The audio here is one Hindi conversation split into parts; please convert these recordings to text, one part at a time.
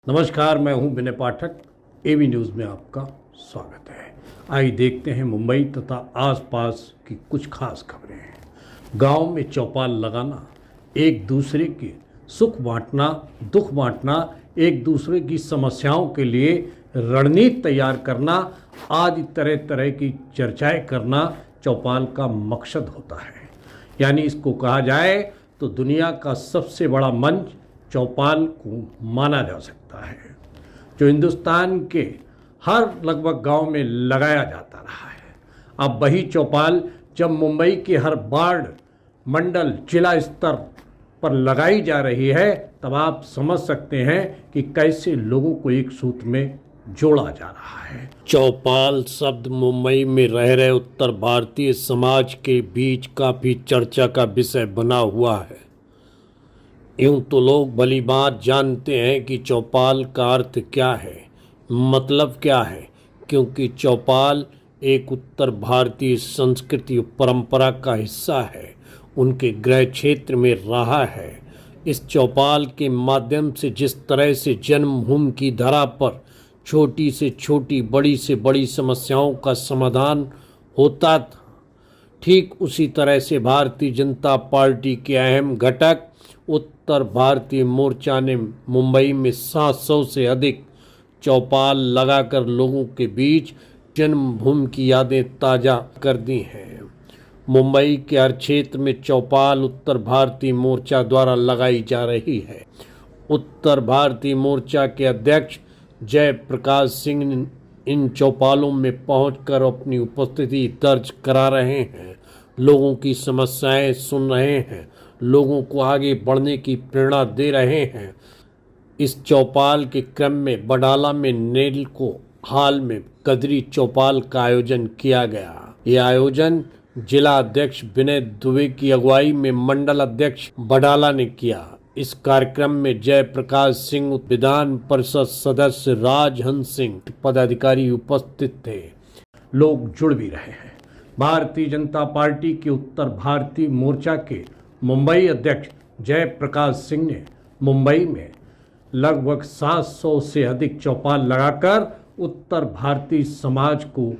नमस्कार, मैं हूं विनय पाठक। एवी न्यूज़ में आपका स्वागत है। आइए देखते हैं मुंबई तथा आसपास की कुछ खास खबरें। गांव में चौपाल लगाना, एक दूसरे के सुख बांटना, दुख बांटना, एक दूसरे की समस्याओं के लिए रणनीति तैयार करना आदि तरह तरह की चर्चाएं करना चौपाल का मकसद होता है। यानी इसको कहा जाए तो दुनिया का सबसे बड़ा मंच चौपाल को माना जा सकता है, जो हिंदुस्तान के हर लगभग गांव में लगाया जाता रहा है। अब वही चौपाल जब मुंबई के हर वार्ड, मंडल, जिला स्तर पर लगाई जा रही है, तब आप समझ सकते हैं कि कैसे लोगों को एक सूत्र में जोड़ा जा रहा है। चौपाल शब्द मुंबई में रह रहे उत्तर भारतीय समाज के बीच काफी चर्चा का विषय बना हुआ है। यूं तो लोग भली बात जानते हैं कि चौपाल का अर्थ क्या है, मतलब क्या है, क्योंकि चौपाल एक उत्तर भारतीय संस्कृति और परंपरा का हिस्सा है, उनके गृह क्षेत्र में रहा है। इस चौपाल के माध्यम से जिस तरह से जन्मभूमि की धरा पर छोटी से छोटी, बड़ी से बड़ी समस्याओं का समाधान होता था, ठीक उसी तरह से भारतीय जनता पार्टी के अहम घटक उत्तर भारतीय मोर्चा ने मुंबई में 700 से अधिक चौपाल लगाकर लोगों के बीच जन्मभूमि की यादें ताज़ा कर दी हैं। मुंबई के हर क्षेत्र में चौपाल उत्तर भारतीय मोर्चा द्वारा लगाई जा रही है। उत्तर भारतीय मोर्चा के अध्यक्ष जयप्रकाश सिंह इन चौपालों में पहुंचकर अपनी उपस्थिति दर्ज करा रहे हैं, लोगों की समस्याएं सुन रहे हैं, लोगों को आगे बढ़ने की प्रेरणा दे रहे हैं। इस चौपाल के क्रम में बडाला में नेल को हाल में कदरी चौपाल का आयोजन किया गया। यह आयोजन जिला अध्यक्ष विनय दुबे की अगुवाई में मंडल अध्यक्ष बडाला ने किया। इस कार्यक्रम में जयप्रकाश सिंह, विधान परिषद सदस्य राजहंस सिंह पदाधिकारी उपस्थित थे। लोग जुड़ भी रहे हैं। भारतीय जनता पार्टी के उत्तर भारतीय मोर्चा के मुंबई अध्यक्ष जयप्रकाश सिंह ने मुंबई में लगभग 700 से अधिक चौपाल लगाकर उत्तर भारतीय समाज को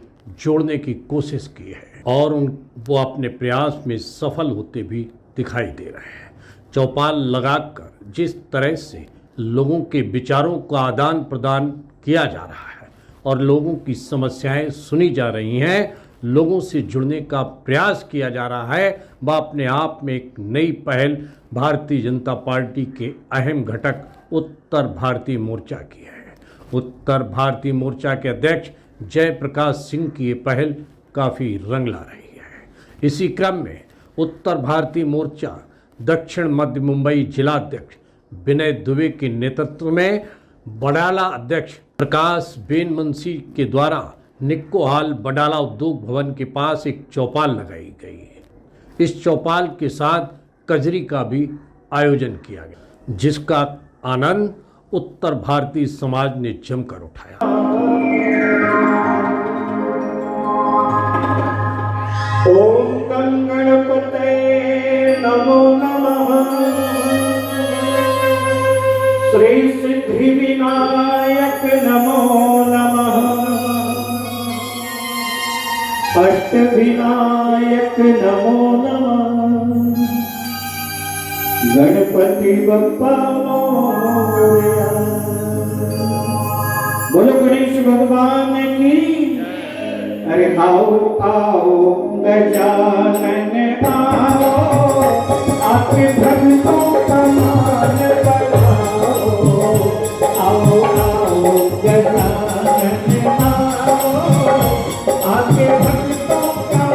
जोड़ने की कोशिश की है और वो अपने प्रयास में सफल होते भी दिखाई दे रहे हैं। चौपाल लगाकर जिस तरह से लोगों के विचारों का आदान प्रदान किया जा रहा है और लोगों की समस्याएं सुनी जा रही हैं, लोगों से जुड़ने का प्रयास किया जा रहा है, वह अपने आप में एक नई पहल भारतीय जनता पार्टी के अहम घटक उत्तर भारतीय मोर्चा की है। उत्तर भारतीय मोर्चा के अध्यक्ष जयप्रकाश सिंह की ये पहल काफ़ी रंग ला रही है। इसी क्रम में उत्तर भारतीय मोर्चा दक्षिण मध्य मुंबई जिला अध्यक्ष विनय दुबे के नेतृत्व में बडाला अध्यक्ष प्रकाश बेनमुंशी के द्वारा निक्को हॉल बडाला उद्योग भवन के पास एक चौपाल लगाई गई है। इस चौपाल के साथ कजरी का भी आयोजन किया गया, जिसका आनंद उत्तर भारतीय समाज ने जमकर उठाया। ओम गणपते नमो नमः, श्री सिद्धि विनायक नमो नमः, अष्ट विनायक नमो नमः, गणपति बप्पा मोरया। बोलो गणेश भगवान की। अरे आओ आओ गजानन आओ, आपके भक्तों का मान बढ़ाओ। आओ आओ गजानन आओ, आपके भक्तों का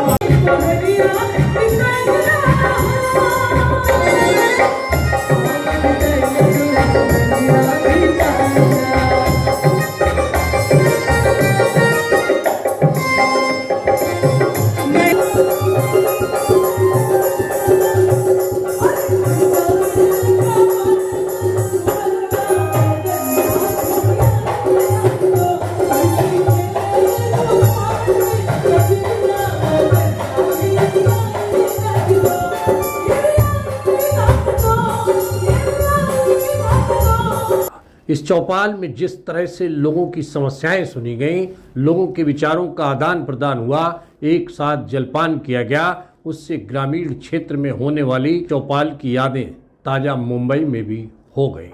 इस इस चौपाल में जिस तरह से लोगों की समस्याएं सुनी गईं, लोगों के विचारों का आदान प्रदान हुआ, एक साथ जलपान किया गया, उससे ग्रामीण क्षेत्र में होने वाली चौपाल की यादें ताज़ा मुंबई में भी हो गई।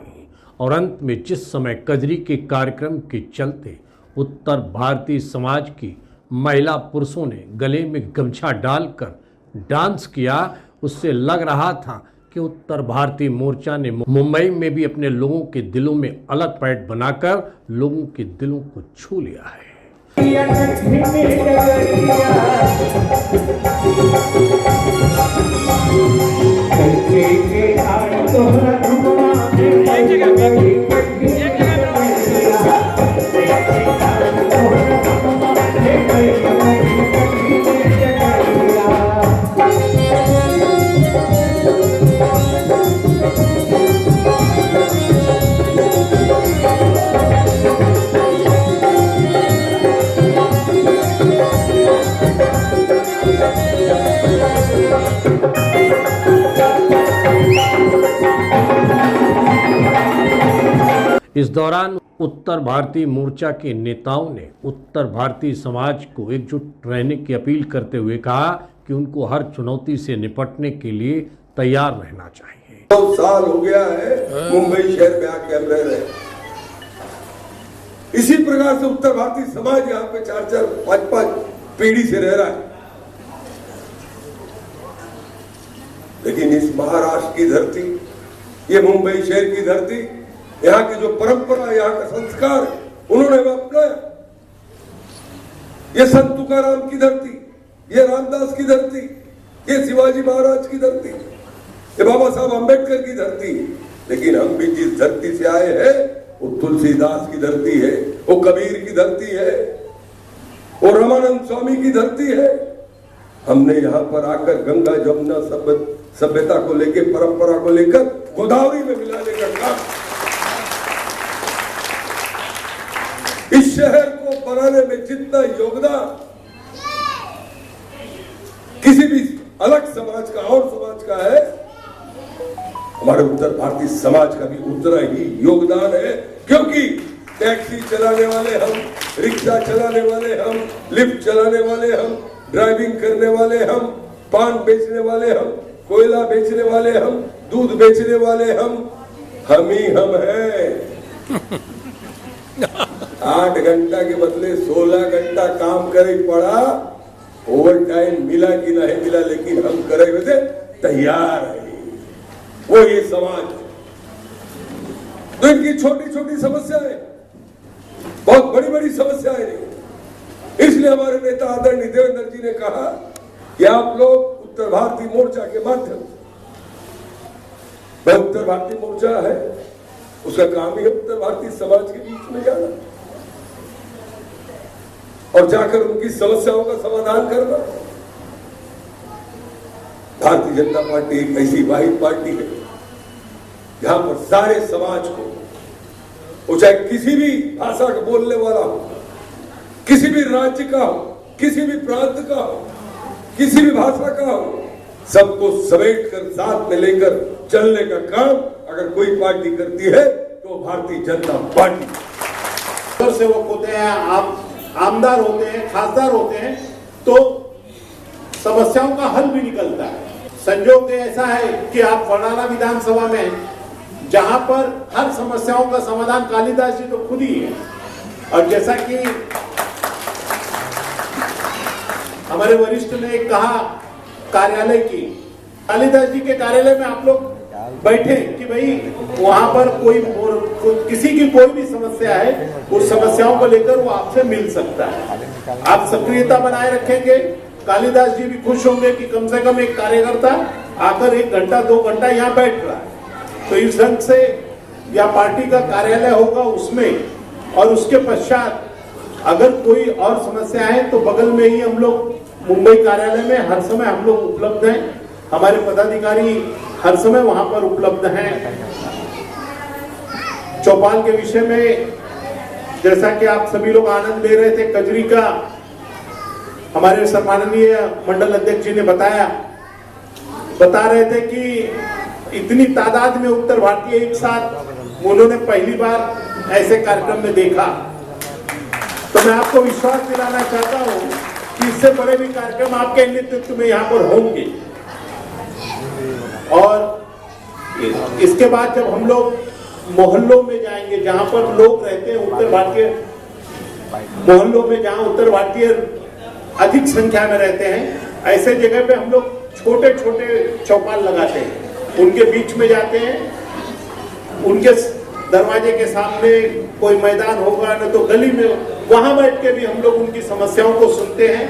और अंत में जिस समय कजरी के कार्यक्रम के चलते उत्तर भारतीय समाज की महिला पुरुषों ने गले में गमछा डालकर डांस किया, उससे लग रहा था कि उत्तर भारतीय मोर्चा ने मुंबई में भी अपने लोगों के दिलों में अलग पैठ बनाकर लोगों के दिलों को छू लिया है। इस दौरान उत्तर भारतीय मोर्चा के नेताओं ने उत्तर भारतीय समाज को एकजुट रहने की अपील करते हुए कहा कि उनको हर चुनौती से निपटने के लिए तैयार रहना चाहिए। 2 साल हो गया है मुंबई शहर में आके हम रह रहे हैं। इसी प्रकार से उत्तर भारतीय समाज यहाँ पे 4-4, 5-5 पीढ़ी से रह रहा है। लेकिन इस महाराष्ट्र की धरती, ये मुंबई शहर की धरती, यहाँ की जो परंपरा, यहाँ का संस्कार उन्होंने अपनाया। ये संत तुकाराम की धरती, ये रामदास की धरती, ये शिवाजी महाराज की धरती, ये बाबा साहब अम्बेडकर की धरती। लेकिन हम भी जिस धरती से आए हैं वो तुलसीदास की धरती है, वो कबीर की धरती है, वो रामानंद स्वामी की धरती है। हमने यहाँ पर आकर गंगा जमुना सभ्यता को लेकर, परंपरा को लेकर गोदावरी में मिलाने का काम, इस शहर को बनाने में जितना योगदान किसी भी अलग समाज का और समाज का है, हमारे उत्तर भारतीय समाज का भी उतना ही योगदान है। क्योंकि टैक्सी चलाने वाले हम, रिक्शा चलाने वाले हम, लिफ्ट चलाने वाले हम, ड्राइविंग करने वाले हम, पान बेचने वाले हम, कोयला बेचने वाले हम, दूध बेचने वाले हम ही हम हैं। 8 घंटा के बदले 16 घंटा काम करे पड़ा, ओवर टाइम मिला कि नहीं मिला, लेकिन हम करे वैसे तैयार है। वो ये समाज, तो इनकी छोटी छोटी समस्याएं बहुत बड़ी बड़ी समस्याएं नहीं। इसलिए हमारे नेता आदरणीय देवेंद्र जी ने कहा कि आप लोग उत्तर भारतीय मोर्चा के माध्यम से, उत्तर भारतीय मोर्चा है, उसका काम ही है उत्तर भारतीय समाज के बीच में जाना और जाकर उनकी समस्याओं का समाधान करना। भारतीय जनता पार्टी एक ऐसी वाहिद पार्टी है जहां पर सारे समाज को, वो चाहे किसी भी भाषा का बोलने वाला हो, किसी भी राज्य का हो, किसी भी प्रांत का हो, किसी भी भाषा का हो, सबको समेट कर साथ में लेकर चलने का काम अगर कोई पार्टी करती है तो भारतीय जनता पार्टी। से वो होते हैं, आप आमदार होते हैं, खासदार होते हैं, तो समस्याओं का हल भी निकलता है। संयोग ऐसा है कि आप वडाला विधानसभा में, जहां पर हर समस्याओं का समाधान कालिदास जी तो खुद ही है। और जैसा कि हमारे वरिष्ठ ने कहा कार्यालय की, कालिदास जी के कार्यालय में आप लोग बैठे कि भाई वहां पर किसी की कोई भी समस्या है, उस समस्याओं को लेकर वो आपसे मिल सकता है। आप सक्रियता बनाए रखेंगे, कालिदास जी भी खुश होंगे कि कम से कम एक कार्यकर्ता आकर 1 घंटा 2 घंटा यहाँ बैठ रहा है। तो इस ढंग से या पार्टी का कार्यालय होगा उसमें, और उसके पश्चात अगर कोई और समस्या है तो बगल में ही हम लोग मुंबई कार्यालय में हर समय हम लोग उपलब्ध हैं। हमारे पदाधिकारी हर समय वहां पर उपलब्ध हैं। चौपाल के विषय में जैसा कि आप सभी लोग आनंद ले रहे थे, कजरी का हमारे सम्माननीय मंडल अध्यक्ष जी ने बता रहे थे कि इतनी तादाद में उत्तर भारतीय एक साथ, उन्होंने पहली बार ऐसे कार्यक्रम में देखा, तो मैं आपको विश्वास दिलाना चाहता हूं कि इससे बड़े भी कार्यक्रम आपके नेतृत्व में यहाँ पर होंगे। और इसके बाद जब हम लोग मोहल्लों में जाएंगे, जहां पर लोग रहते हैं, उत्तर भारतीय मोहल्लों में जहां उत्तर भारतीय अधिक संख्या में रहते हैं, ऐसे जगह पे हम लोग छोटे छोटे चौपाल लगाते हैं, उनके बीच में जाते हैं, उनके दरवाजे के सामने कोई मैदान होगा न तो गली में, वहां बैठ के भी हम लोग उनकी समस्याओं को सुनते हैं।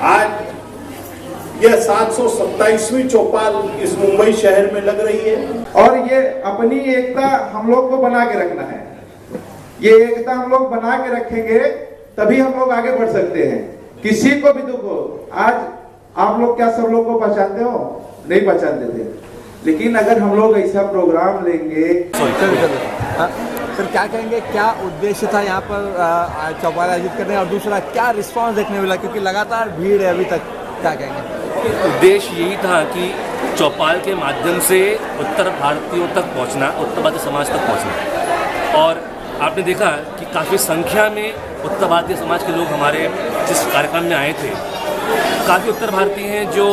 आज यह 727वीं चौपाल इस मुंबई शहर में लग रही है। और ये अपनी एकता हम लोग को बना के रखना है। ये एकता हम लोग बना के रखेंगे तभी हम लोग आगे बढ़ सकते हैं। किसी को भी दुख हो, आज आप लोग क्या सब लोग को पहचानते हो? नहीं पहचानते थे, लेकिन अगर हम लोग ऐसा प्रोग्राम लेंगे। सर क्या कहेंगे, क्या उद्देश्य था यहाँ पर चौपाल आयोजित करने, और दूसरा क्या रिस्पांस देखने मिला, क्योंकि लगातार भीड़ है अभी तक, क्या कहेंगे? उद्देश्य यही था कि चौपाल के माध्यम से उत्तर भारतीयों तक पहुँचना, उत्तर भारतीय समाज तक पहुँचना। और आपने देखा कि काफ़ी संख्या में उत्तर भारतीय समाज के लोग हमारे जिस कार्यक्रम में आए थे, काफ़ी उत्तर भारतीय हैं जो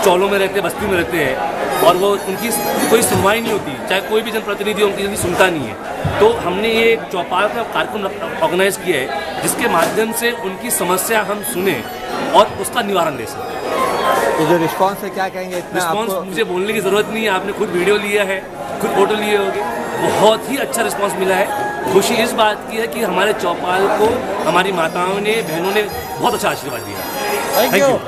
चौलों में रहते, बस्ती में रहते हैं, और वो उनकी कोई सुनवाई नहीं होती, चाहे कोई भी जनप्रतिनिधि उनकी जल्दी सुनता नहीं है। तो हमने ये एक चौपाल का कार्यक्रम ऑर्गेनाइज किया है जिसके माध्यम से उनकी समस्या हम सुने और उसका निवारण दे सकें। तो जो रिस्पांस है, क्या कहेंगे? इतना रिस्पांस आपको मुझे बोलने की ज़रूरत नहीं है, आपने खुद वीडियो लिया है, खुद फोटो लिए होंगे, बहुत ही अच्छा रिस्पांस मिला है। खुशी इस बात की है कि हमारे चौपाल को हमारी माताओं ने, बहनों ने बहुत अच्छा आशीर्वाद दिया। Thank you.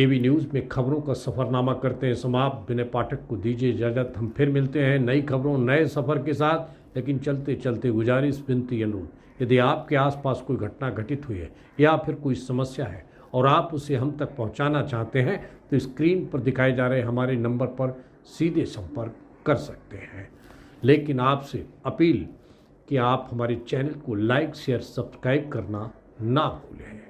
एबी न्यूज़ में खबरों का सफ़रनामा करते हैं समाप्त। विनय पाठक को दीजिए इजाज़त। हम फिर मिलते हैं नई खबरों, नए सफ़र के साथ। लेकिन चलते चलते गुजारिश, विनती, अनुरोध, यदि आपके आसपास कोई घटना घटित हुई है या फिर कोई समस्या है और आप उसे हम तक पहुंचाना चाहते हैं, तो स्क्रीन पर दिखाए जा रहे हमारे नंबर पर सीधे संपर्क कर सकते हैं। लेकिन आपसे अपील कि आप हमारे चैनल को लाइक, शेयर, सब्सक्राइब करना ना भूलें।